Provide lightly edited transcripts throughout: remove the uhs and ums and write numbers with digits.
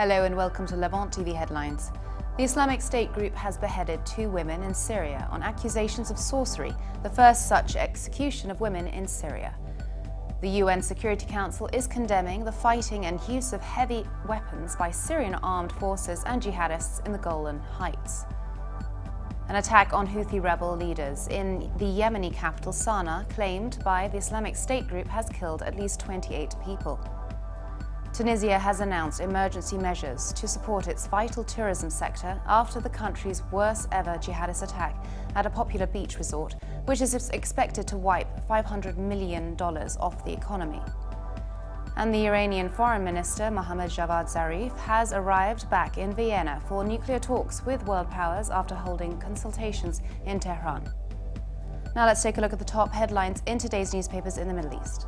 Hello and welcome to Levant TV headlines. The Islamic State group has beheaded 2 women in Syria on accusations of sorcery, the first such execution of women in Syria. The UN Security Council is condemning the fighting and use of heavy weapons by Syrian armed forces and jihadists in the Golan Heights. An attack on Houthi rebel leaders in the Yemeni capital Sana'a, claimed by the Islamic State group, has killed at least 28 people. Tunisia has announced emergency measures to support its vital tourism sector after the country's worst ever jihadist attack at a popular beach resort, which is expected to wipe $500 million off the economy. And the Iranian Foreign Minister Mohammad Javad Zarif has arrived back in Vienna for nuclear talks with world powers after holding consultations in Tehran. Now let's take a look at the top headlines in today's newspapers in the Middle East.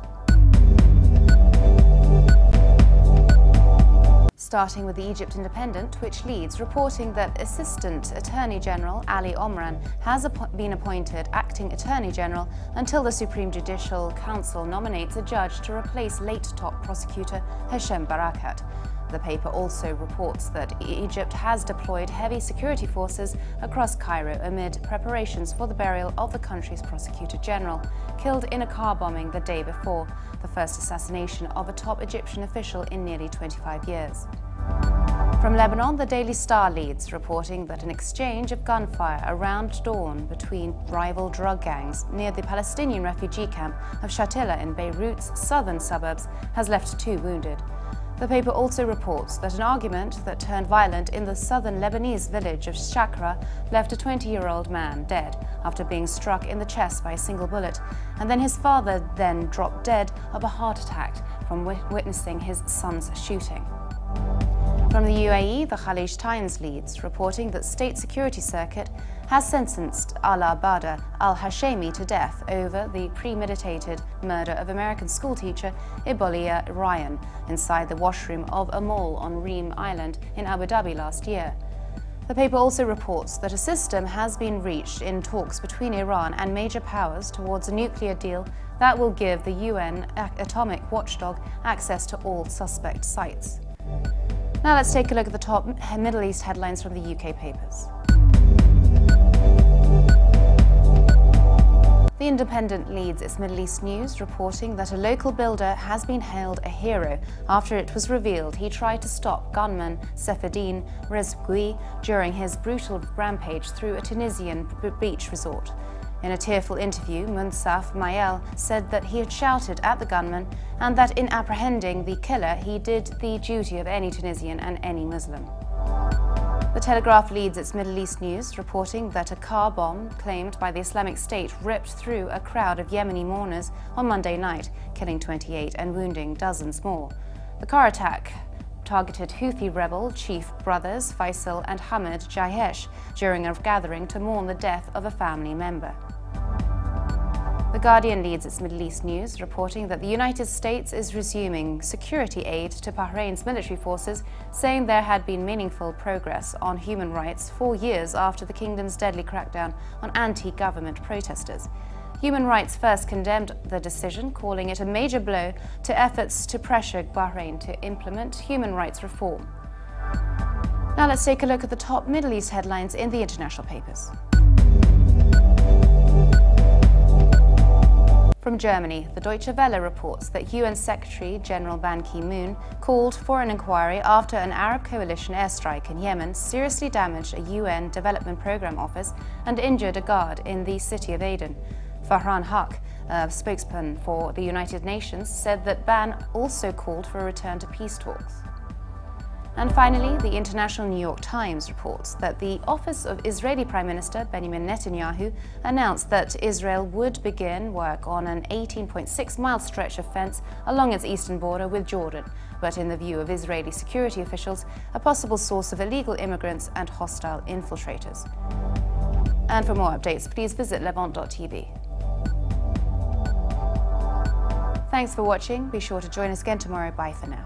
Starting with the Egypt Independent, which leads, reporting that Assistant Attorney General Ali Omran has been appointed Acting Attorney General until the Supreme Judicial Council nominates a judge to replace late top prosecutor Hossein Barakat. The paper also reports that Egypt has deployed heavy security forces across Cairo amid preparations for the burial of the country's prosecutor general, killed in a car bombing the day before, the first assassination of a top Egyptian official in nearly 25 years. From Lebanon, the Daily Star leads, reporting that an exchange of gunfire around dawn between rival drug gangs near the Palestinian refugee camp of Shatila in Beirut's southern suburbs has left 2 wounded. The paper also reports that an argument that turned violent in the southern Lebanese village of Shakra left a 20-year-old man dead after being struck in the chest by a single bullet, and then his father then dropped dead of a heart attack from witnessing his son's shooting. From the UAE, the Khalij Times leads, reporting that State Security Circuit has sentenced Ala Bada al-Hashemi to death over the premeditated murder of American schoolteacher Ibolia Ryan inside the washroom of a mall on Reem Island in Abu Dhabi last year. The paper also reports that a system has been reached in talks between Iran and major powers towards a nuclear deal that will give the UN atomic watchdog access to all suspect sites. Now let's take a look at the top Middle East headlines from the UK papers. The Independent leads its Middle East news, reporting that a local builder has been hailed a hero after it was revealed he tried to stop gunman Sefeddine Rezgui during his brutal rampage through a Tunisian beach resort. In a tearful interview, Munsaf Mayel said that he had shouted at the gunman and that in apprehending the killer he did the duty of any Tunisian and any Muslim. The Telegraph leads its Middle East news, reporting that a car bomb claimed by the Islamic State ripped through a crowd of Yemeni mourners on Monday night, killing 28 and wounding dozens more. The car attack targeted Houthi rebel chief brothers Faisal and Hamid Jayesh during a gathering to mourn the death of a family member. The Guardian leads its Middle East news, reporting that the United States is resuming security aid to Bahrain's military forces, saying there had been meaningful progress on human rights 4 years after the kingdom's deadly crackdown on anti-government protesters. Human Rights First condemned the decision, calling it a major blow to efforts to pressure Bahrain to implement human rights reform. Now let's take a look at the top Middle East headlines in the international papers. From Germany, the Deutsche Welle reports that UN Secretary General Ban Ki-moon called for an inquiry after an Arab coalition airstrike in Yemen seriously damaged a UN Development Programme office and injured a guard in the city of Aden. Farhan Haq, a spokesman for the United Nations, said that Ban also called for a return to peace talks. And finally, the International New York Times reports that the office of Israeli Prime Minister Benjamin Netanyahu announced that Israel would begin work on an 18.6-mile stretch of fence along its eastern border with Jordan, but in the view of Israeli security officials, a possible source of illegal immigrants and hostile infiltrators. And for more updates, please visit levant.tv. Thanks for watching. Be sure to join us again tomorrow. Bye for now.